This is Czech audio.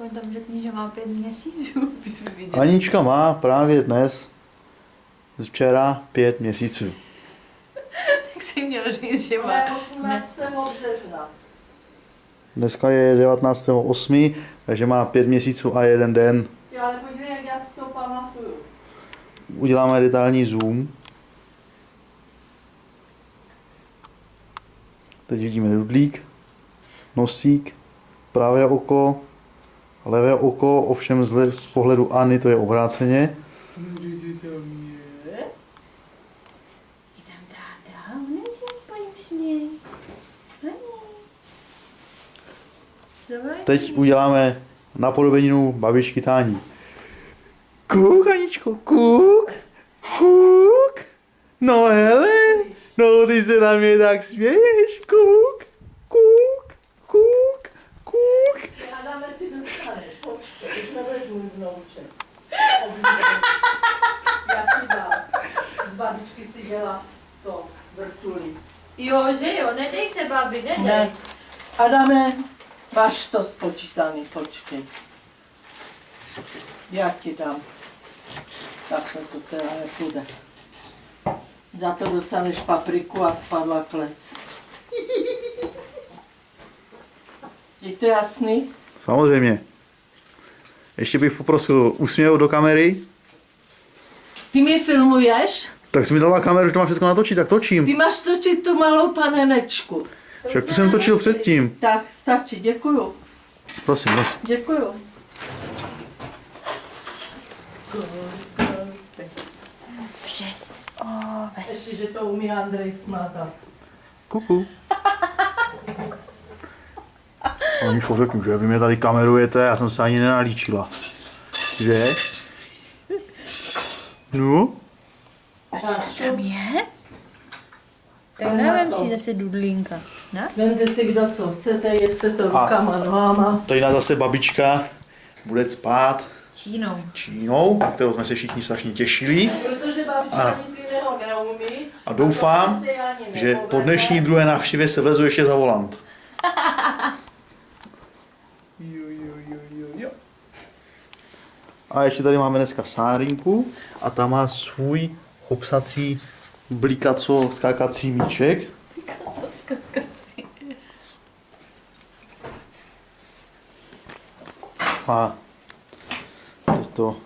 Aspoň tam řekni, že má 5 měsíců. Anička má právě dnes, včera 5 měsíců. Tak si měl říct, že má... Ale 18. března. Dneska je 19.8., takže má 5 měsíců a 1 den. Jo, ale podívej, jak já si to pamatuju. Uděláme detailní zoom. Teď vidíme dudlík, nosík, pravé oko, levé oko, ovšem z pohledu Anny to je obráceně. Je tam táta, nemůže aspoň už něj. Teď uděláme napodobeninu babičky Tání. Kuk, Aničko, kuk, kuk. No hele, no ty se na mě tak směješ, kuk, kuk, kuk, kuk. Adame, ty dostaneš, počkej, už nebudeš můj vnouček. Já ti dám. Z babičky si dělá to vrtulí. Jo, že jo, nedej se, babi, nedej. Ne. Adame, máš to spočítaný, počkej. Já ti dám. Takhle to teda nepůjde. Za to dostaneš papriku a spadla klec. Je to jasný? Samozřejmě. Ještě bych poprosil úsměv do kamery. Ty mě filmuješ? Tak jsi mi dala kameru, že to máš všechno natočit, tak točím. Ty máš točit tu malou panenečku. Však tu jsem točil předtím. Tak, stačí, děkuju. Prosím, prosím. Děkuju. Ještě, že to umí Andrej smazat. Kuku. Aničko, řeknu, že vy mě tady kamerujete, já jsem se ani nenalíčila. Že? No? Tam je? Tak Tam na nevím to. si zase dudlínka. Ne? Vemte si kdo co chcete, jeste to rukama, nohama. Tady nás zase babička bude spát Čínou. Čínou, na kterou jsme se všichni strašně těšili. Protože babička nic jiného neumí. A doufám, že po dnešní druhé návštěvě se vlezu ještě za volant. A ještě tady máme dneska Sárinku a ta má svůj obsací blikaco skákací míček. A teď to